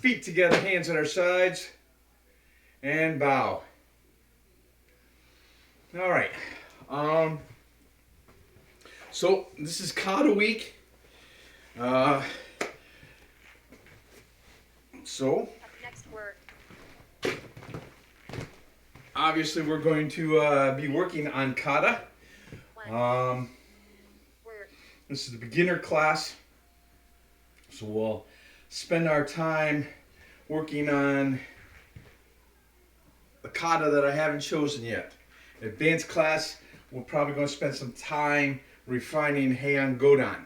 Feet together, hands at our sides, and bow. All right. So this is Kata week. So obviously we're going to be working on Kata. This is the beginner class. So we'll spend our time working on the kata that I haven't chosen yet. Advanced class, we're probably going to spend some time refining Heian Godan.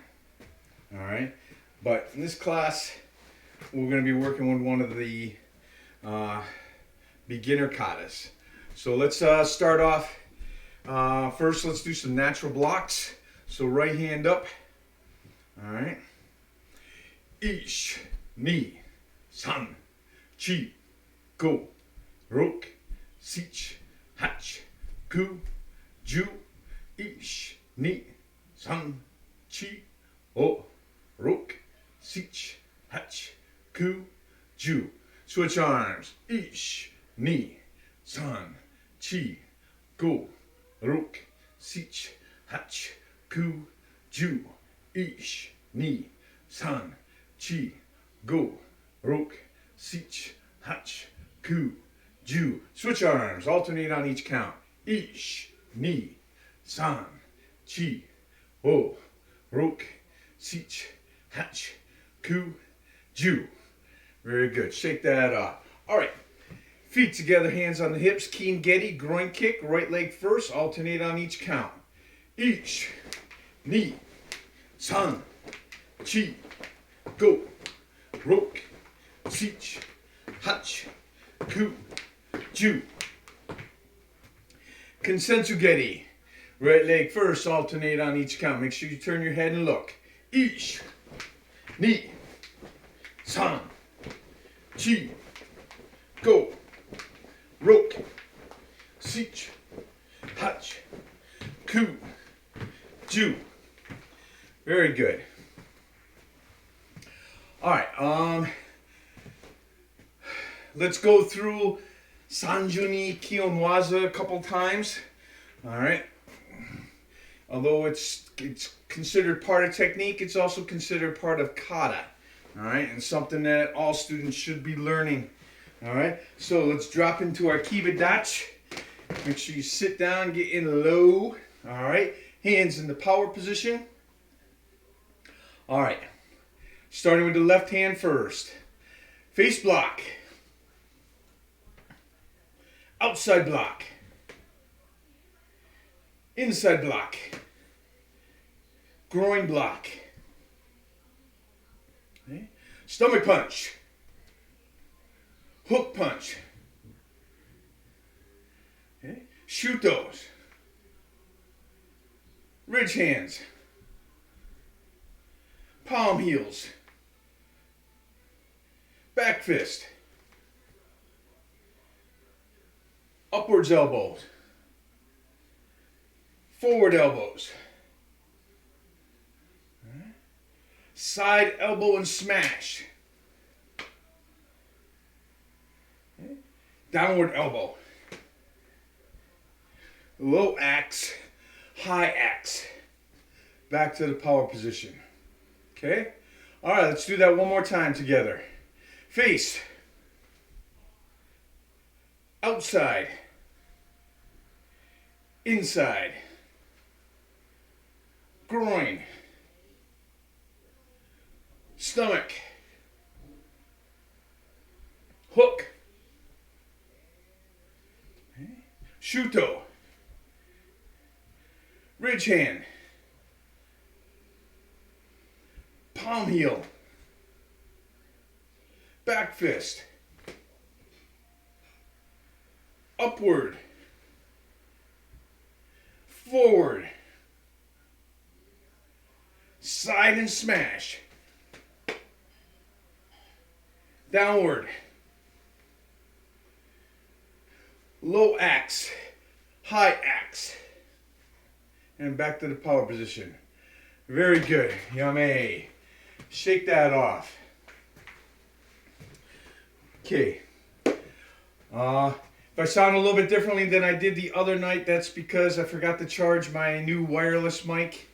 Alright? But in this class, we're going to be working with one of the beginner katas. So let's start off. First, let's do some natural blocks. So right hand up. Alright? Ish, ni, san, chi, go, rok, sich, hach, ku, ju, ish, ni, san, chi, o, rok, sich, hach, ku, ju. Switch arms. Ish, ni, san, chi, go, rok, sich, hach, ku, ju, ish, ni, san, chi, go, rok, sich, hach, ku, ju. Switch arms. Alternate on each count. Ish, ni, san, chi, o, rok, sich, hach, ku, ju. Very good. Shake that off. All right. Feet together, hands on the hips. Keen Getty, groin kick. Right leg first. Alternate on each count. Ish, ni, san, chi, go, rok, sich, hach, ku, ju. Consensu Getty. Right leg first, alternate on each count. Make sure you turn your head and look. Ish, ni, san, chi, go, rok, sich, hach, ku, ju. Very good. All right, let's go through Sanjuni Kiyonwaza a couple times. All right. Although it's considered part of technique, it's also considered part of kata. All right, and something that all students should be learning. All right, so let's drop into our Kibadachi. Make sure you sit down, get in low. All right, hands in the power position. All right, starting with the left hand first. Face block. Outside block. Inside block. Groin block. Okay. Stomach punch. Hook punch. Okay. Shutos. Ridge hands. Palm heels. Back fist. Upwards elbows. Forward elbows. Side elbow and smash. Downward elbow. Low axe, high axe. Back to the power position. Okay? All right, let's do that one more time together. Face. Outside. Inside. Groin. Stomach. Hook. Okay. Shuto. Ridge hand. Palm heel. Back fist. Upward. Forward. Side and smash. Downward. Low axe. High axe. And back to the power position. Very good. Yummy. Shake that off. Okay. If I sound a little bit differently than I did the other night, that's because I forgot to charge my new wireless mic.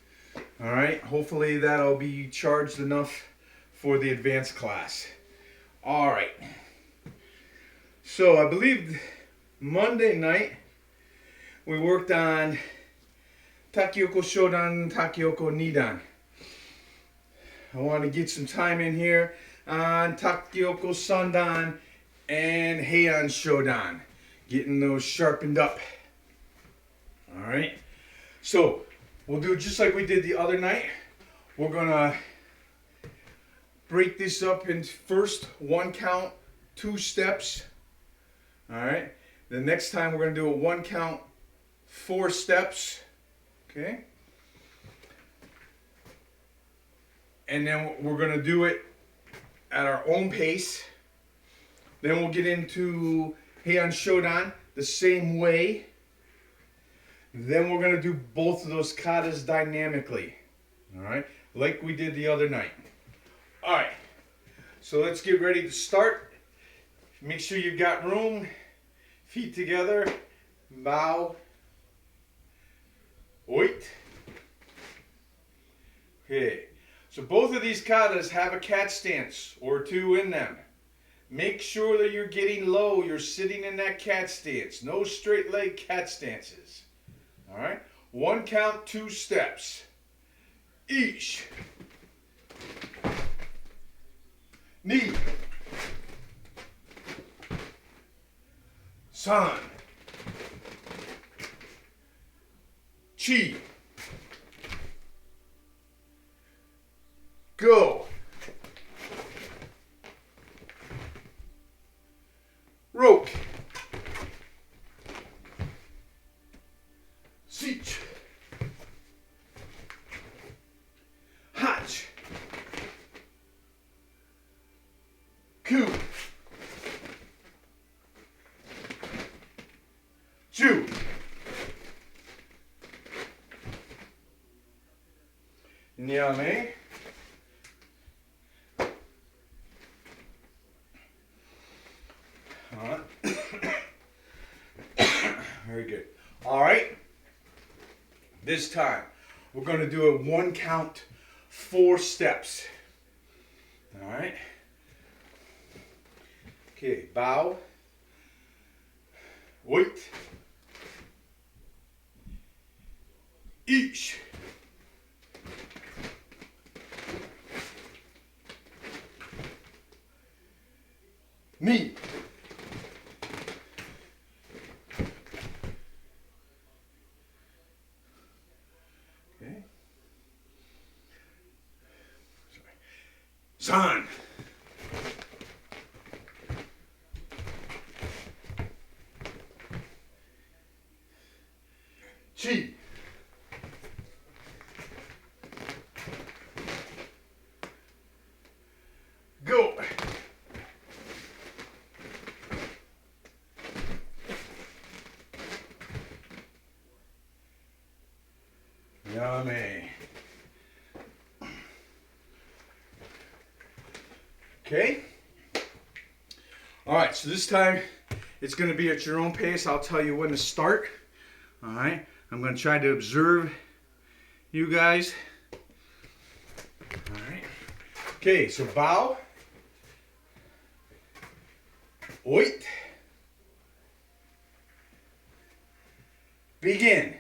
All right. Hopefully that'll be charged enough for the advanced class. All right. So I believe Monday night we worked on Takyoko Shodan, Takyoko Nidan. I want to get some time in here on Takyoko Sandan and Heian Shodan. Getting those sharpened up. Alright. So, we'll do just like we did the other night. We're going to break this up in first 1 count, 2 steps. Alright. The next time we're going to do a 1 count, 4 steps. Okay. And then we're going to do it at our own pace. Then we'll get into Heian Shodan the same way. Then we're going to do both of those katas dynamically. Alright? Like we did the other night. Alright. So let's get ready to start. Make sure you've got room. Feet together. Bow. Oit. Okay. So both of these katas have a cat stance or 2 in them. Make sure that you're getting low. You're sitting in that cat stance. No straight leg cat stances. All right? 1 count, 2 steps. Each. Knee. San. Chi. Go. Roke. Seach. Hatch. Ku. Ju. Nyame. Very good. All right. This time, we're going to do a 1 count, 4 steps. All right. Okay. Bow. Wait. Each. Knee. Okay. San. Chi. Go. Yummy. Okay. All right, so this time it's going to be at your own pace. I'll tell you when to start. All right. I'm going to try to observe you guys. All right. Okay, so bow. Oit. Begin.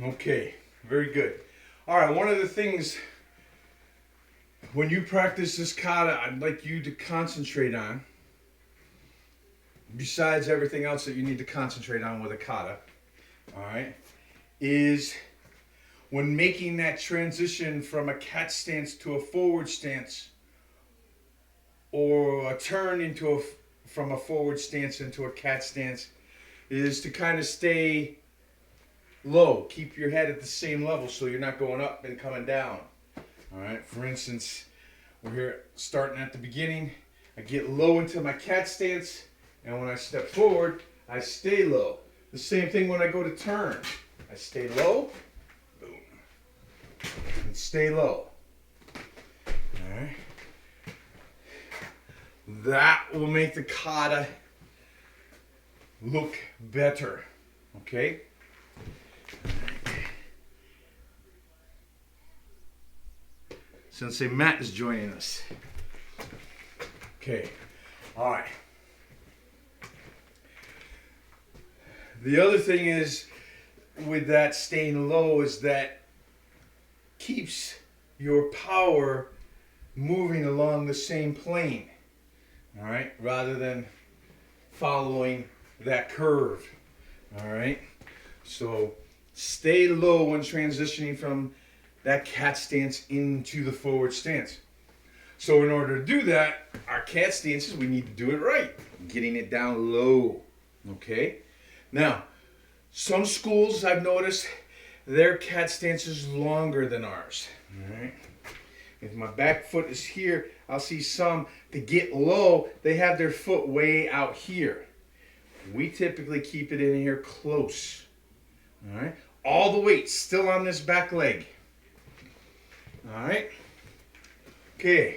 Okay, very good. All right, one of the things when you practice this kata, I'd like you to concentrate on, besides everything else that you need to concentrate on with a kata, all right, is when making that transition from a cat stance to a forward stance, or a turn from a forward stance into a cat stance, is to kind of stay low. Keep your head at the same level so you're not going up and coming down. All right, for instance, we're here starting at the beginning. I get low into my cat stance, and when I step forward, I stay low. The same thing when I go to turn. I stay low, boom, and stay low. All right. That will make the kata look better. Okay? Sensei Matt is joining us. Okay. All right. The other thing is with that staying low is that keeps your power moving along the same plane. All right, rather than following that curve. All right, so stay low when transitioning from that cat stance into the forward stance. So in order to do that, our cat stances, we need to do it right, getting it down low. Okay, now some schools I've noticed their cat stance is longer than ours. All right. If my back foot is here, I'll see some, to get low, they have their foot way out here. We typically keep it in here close. All right? All the weight still on this back leg. All right? Okay.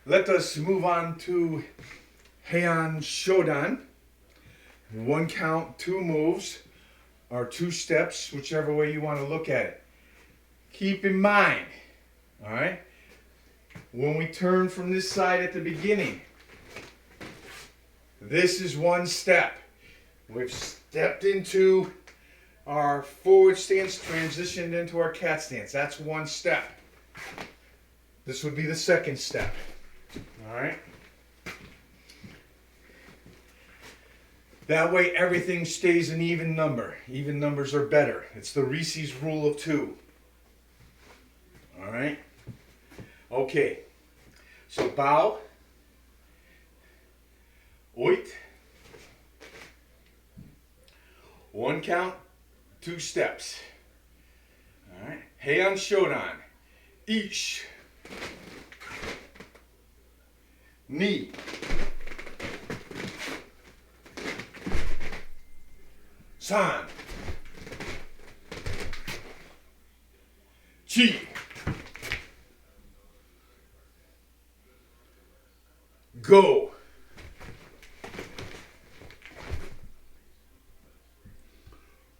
Let us move on to Heian Shodan. 1 count, 2 moves, or 2 steps, whichever way you want to look at it. Keep in mind, all right, when we turn from this side at the beginning, this is 1 step. We've stepped into our forward stance, transitioned into our cat stance. That's 1 step. This would be the 2nd step. All right. That way everything stays an even number. Even numbers are better. It's the Reese's rule of 2. All right. Okay. So bow. Oit. 1 count, 2 steps. All right. Heian Shodan. Ish. Ni. San. Chi. Go.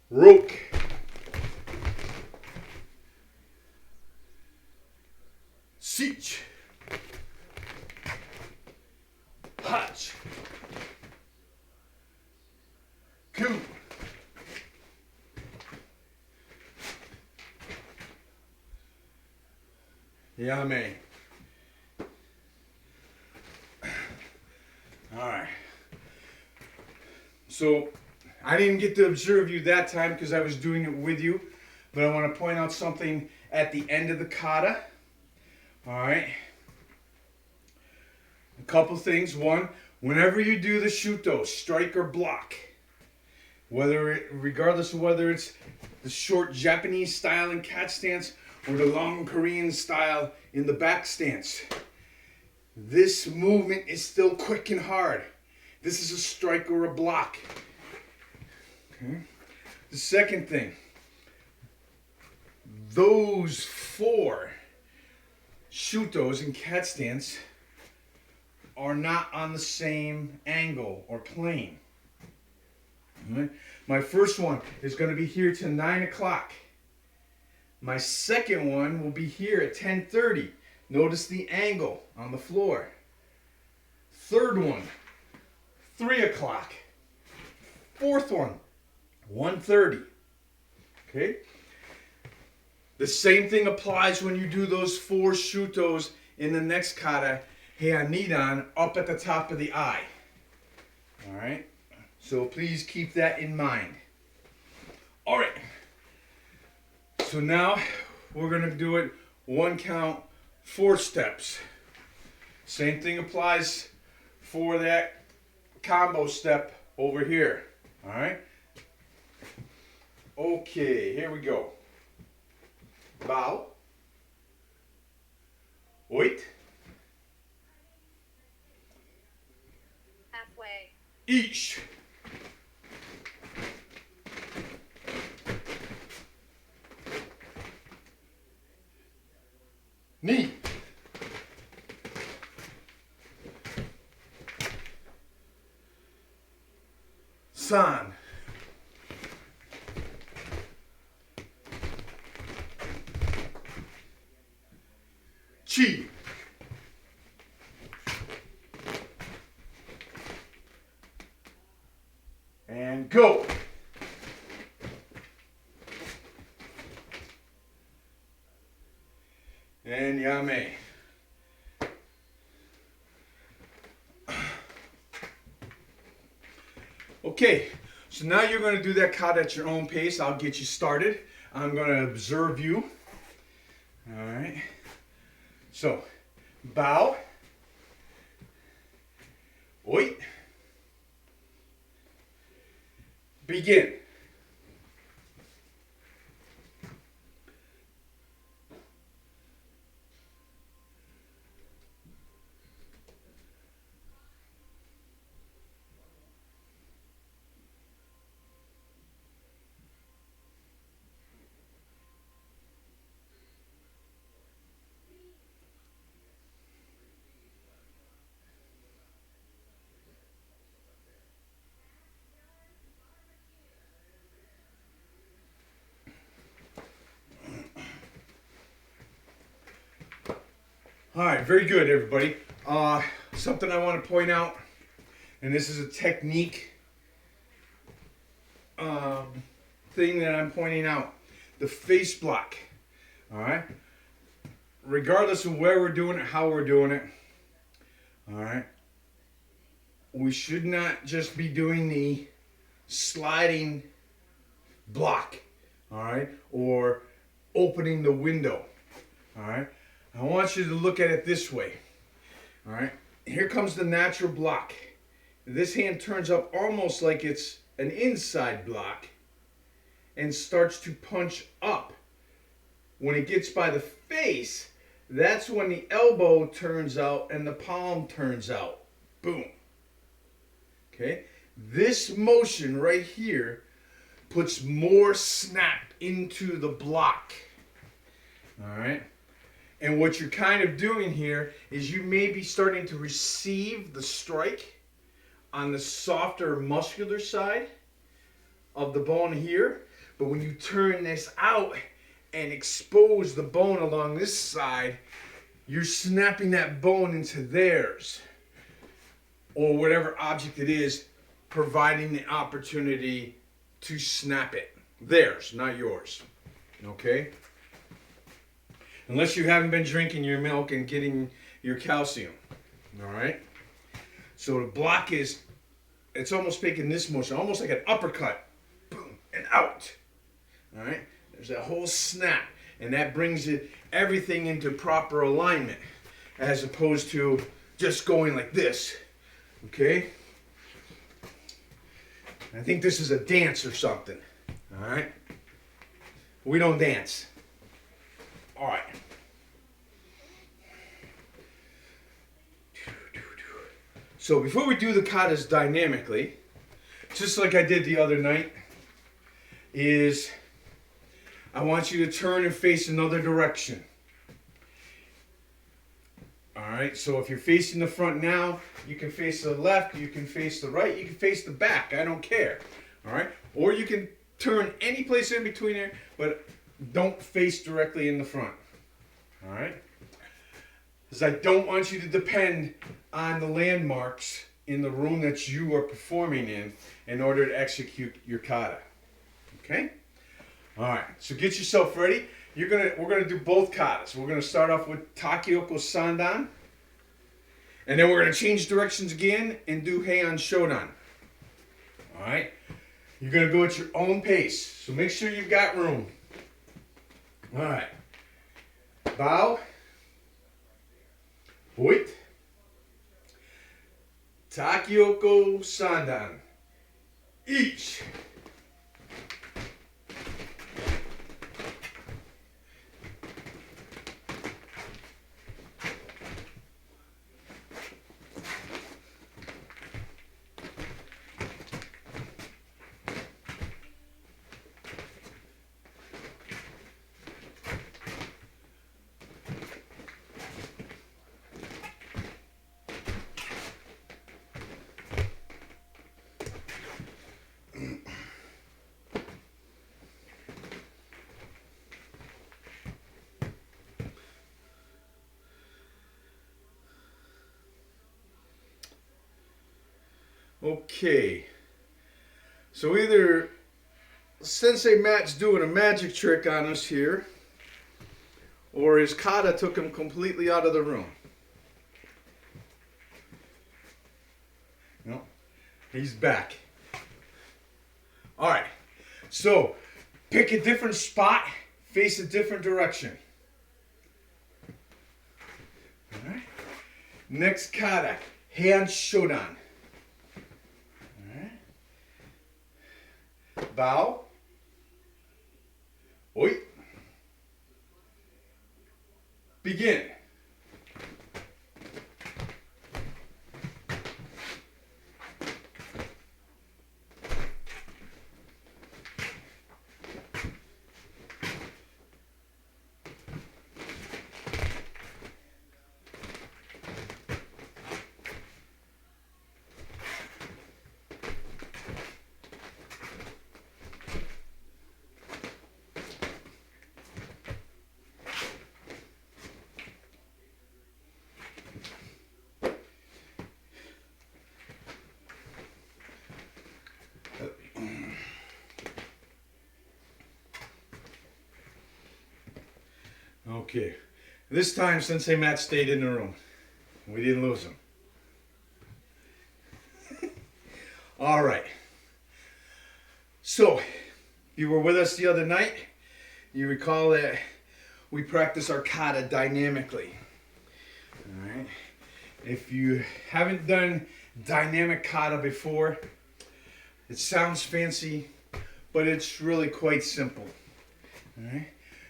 Roke. Sich. Hutch. Ku. Yame. All right. So I didn't get to observe you that time because I was doing it with you, but I want to point out something at the end of the kata. All right. A couple things. 1, whenever you do the shuto, strike or block, regardless of whether it's the short Japanese style in cat stance or the long Korean style in the back stance, this movement is still quick and hard. This is a strike or a block. Okay. The second thing, those 4 shutos in cat stance are not on the same angle or plane. Right. My first one is going to be here to 9 o'clock. My second one will be here at 10:30. Notice the angle on the floor. Third one, 3 o'clock. Fourth one, 1:30. Okay? The same thing applies when you do those 4 shutos in the next kata, Heian Nidan, up at the top of the eye. All right? So please keep that in mind. All right. so now we're going to do it 1 count, 4 steps. Same thing applies for that combo step over here. All right. Okay, here we go. Bow. Wait. Halfway. Each. Knee. San. Chi. And go. And yame. Okay, so now you're going to do that kata at your own pace. I'll get you started. I'm going to observe you. All right. So, bow. Oi. Begin. All right, very good, everybody. Something I want to point out, and this is a technique thing that I'm pointing out. The face block. All right. Regardless of where we're doing it, how we're doing it. All right. We should not just be doing the sliding block. All right. Or opening the window. All right. I want you to look at it this way. All right. Here comes the natural block. This hand turns up almost like it's an inside block and starts to punch up. When it gets by the face, that's when the elbow turns out and the palm turns out. Boom. Okay. This motion right here puts more snap into the block. All right. And what you're kind of doing here is you may be starting to receive the strike on the softer muscular side of the bone here. But when you turn this out and expose the bone along this side, you're snapping that bone into theirs. Or whatever object it is, providing the opportunity to snap it. Theirs, not yours. Okay? Unless you haven't been drinking your milk and getting your calcium. All right? So the block is, it's almost making this motion, almost like an uppercut. Boom, and out. All right? There's that whole snap. And that brings everything into proper alignment. As opposed to just going like this. Okay? I think this is a dance or something. All right? We don't dance. All right. So before we do the katas dynamically, just like I did the other night, is I want you to turn and face another direction. All right, so if you're facing the front now, you can face the left, you can face the right, you can face the back. I don't care. All right, or you can turn any place in between there, but don't face directly in the front. All right, because I don't want you to depend on the landmarks in the room that you are performing in order to execute your kata. Okay. All right, so get yourself ready. We're gonna do both katas. We're gonna start off with Takioko Sandan, and then we're gonna change directions again and do Heian Shodan. All right, you're gonna go at your own pace, so make sure you've got room. All right. Bow. Hoit. Takyoko Sandan. Each. Okay, so either Sensei Matt's doing a magic trick on us here, or his kata took him completely out of the room. No, he's back. All right, so pick a different spot, face a different direction. All right, next kata, hand shodan. Bow. Oi. Begin. Okay, this time Sensei Matt stayed in the room. We didn't lose him. All right. So, you were with us the other night. You recall that we practice our kata dynamically. All right. If you haven't done dynamic kata before, it sounds fancy, but it's really quite simple. All right.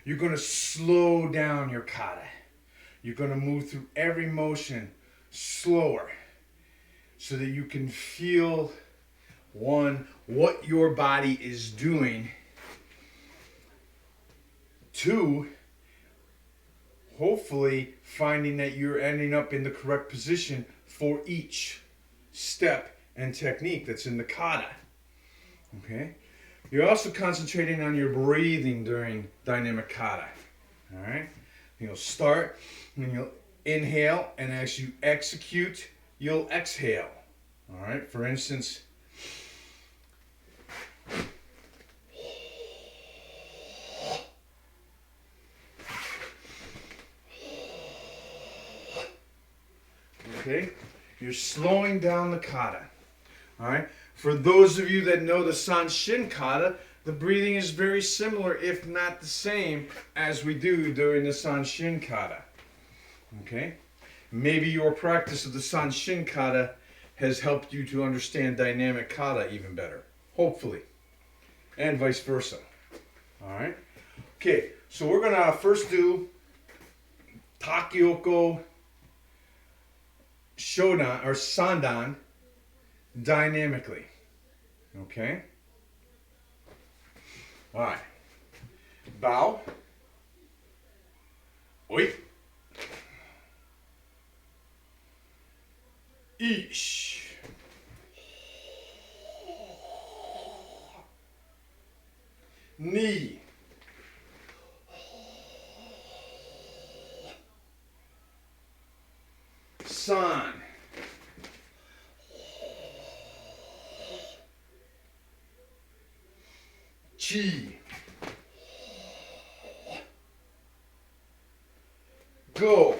You're going to slow down your kata. You're going to move through every motion slower so that you can feel, one, what your body is doing. Two, hopefully finding that you're ending up in the correct position for each step and technique that's in the kata. Okay? You're also concentrating on your breathing during dynamic kata. All right? You'll start and you'll inhale, and as you execute, you'll exhale. All right? For instance, okay? You're slowing down the kata. All right? For those of you that know the Sanshin kata, the breathing is very similar, if not the same, as we do during the Sanshin kata. Okay? Maybe your practice of the Sanshin kata has helped you to understand dynamic kata even better. Hopefully. And vice versa. Alright? Okay, so we're going to first do Takyoko Shodan, or Sandan, dynamically. Okay? Alright. Bow. Oi. Ish. Knee. San. Chi. Go.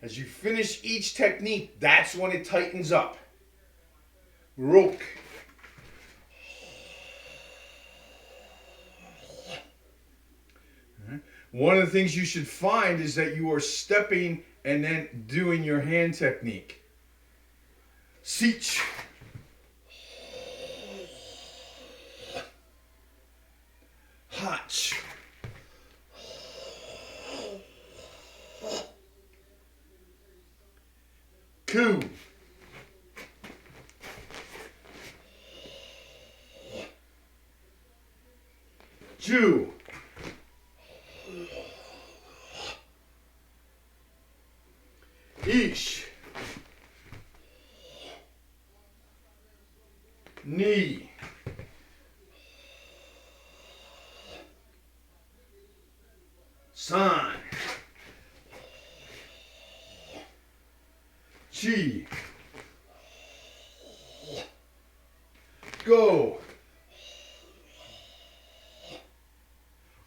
As you finish each technique, that's when it tightens up. Roke. One of the things you should find is that you are stepping and then doing your hand technique. Sich. Hach. Ku. Ju. Ish. Ni. San. Chi. Go.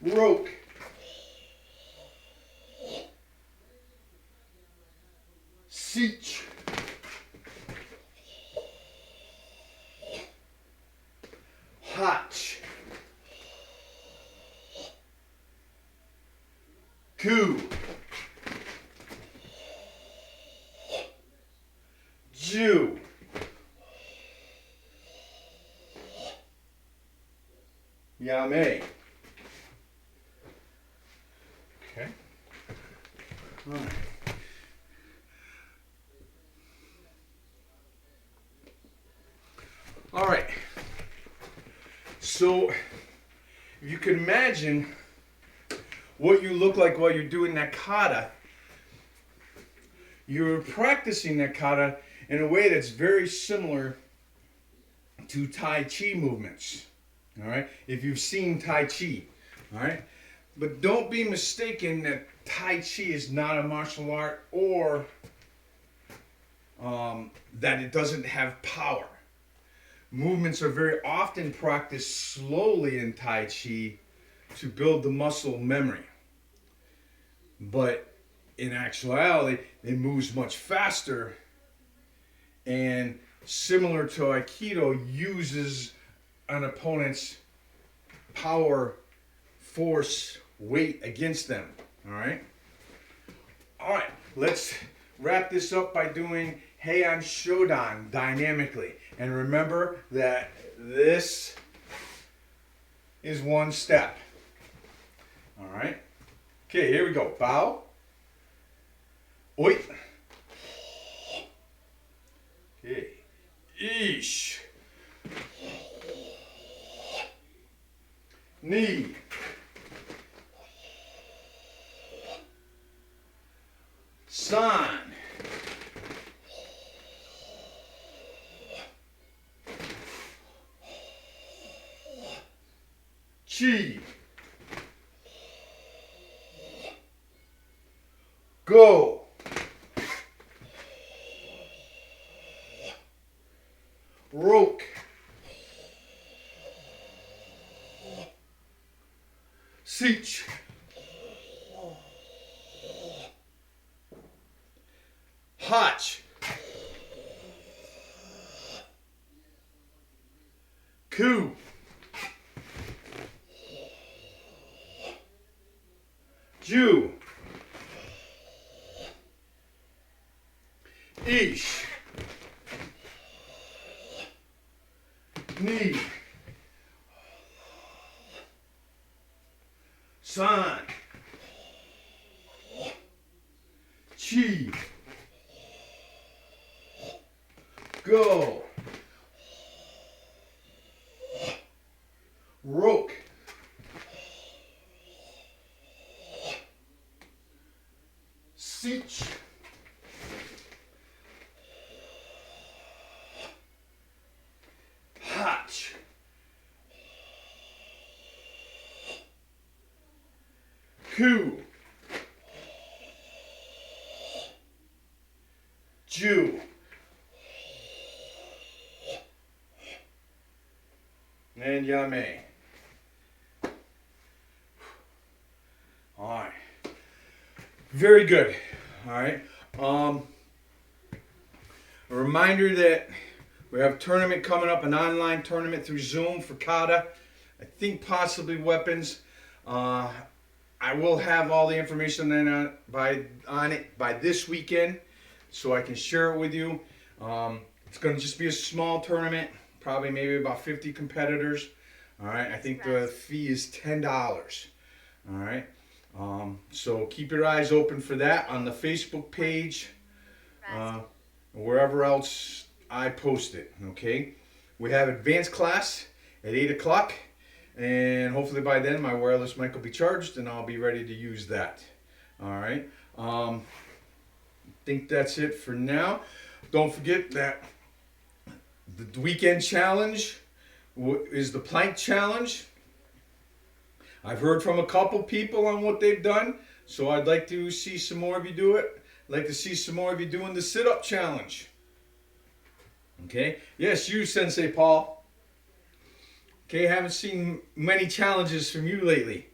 Roke. Sich. Hotch. Ku. Ju. Yame. Okay. All right. All right. So, if you can imagine what you look like while you're doing that kata, you're practicing that kata in a way that's very similar to Tai Chi movements. All right, if you've seen Tai Chi, all right, but don't be mistaken that Tai Chi is not a martial art or that it doesn't have power. Movements are very often practiced slowly in Tai Chi to build the muscle memory. But in actuality, it moves much faster and similar to Aikido, uses an opponent's power, force, weight against them. All right? All right, let's wrap this up by doing Heian Shodan dynamically. And remember that this is one step. All right? Okay, here we go. Bow. Oi. Okay. Ish. Knee. San. Chi. Go. Roke. Sich. Hotch. Ku. Ju. Ish. Knee. San. Chi. Go. Roke. Sich. Hotch. Ku. Ju. And Yame. All right. Very good. All right. A reminder that we have a tournament coming up, an online tournament through Zoom for Kata. I think possibly weapons. I I will have all the information on it by this weekend, so I can share it with you. It's going to just be a small tournament, probably maybe about 50 competitors. All right, I think the fee is $10. All right, so keep your eyes open for that on the Facebook page, wherever else I post it. Okay, we have advanced class at 8 o'clock, and hopefully by then my wireless mic will be charged and I'll be ready to use that. All right, I think that's it for now. Don't forget that the weekend challenge is the plank challenge. I've heard from a couple people on what they've done, so I'd like to see some more of you do it. I'd like to see some more of you doing the sit-up challenge. Okay? Yes, you, Sensei Paul. Okay, haven't seen many challenges from you lately.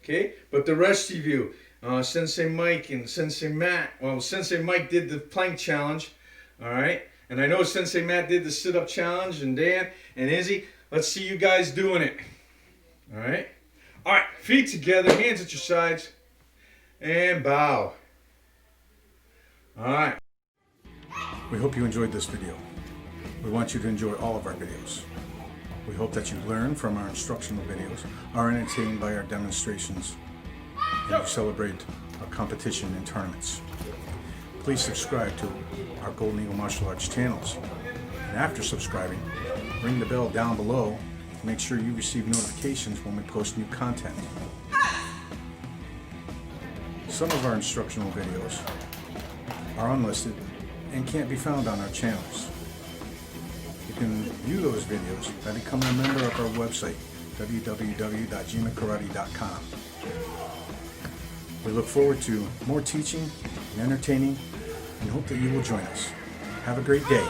Okay? But the rest of you, Sensei Mike and Sensei Matt. Well, Sensei Mike did the plank challenge. All right? And I know Sensei Matt did the sit-up challenge, and Dan and Izzy. Let's see you guys doing it. All right? All right, feet together, hands at your sides, and bow. All right. We hope you enjoyed this video. We want you to enjoy all of our videos. We hope that you learn from our instructional videos, are entertained by our demonstrations, and you celebrate our competition and tournaments. Please subscribe to our Golden Eagle Martial Arts channels. And after subscribing, ring the bell down below. Make sure you receive notifications when we post new content. Some of our instructional videos are unlisted and can't be found on our channels. You can view those videos by becoming a member of our website, www.jimakarate.com. We look forward to more teaching and entertaining and hope that you will join us. Have a great day.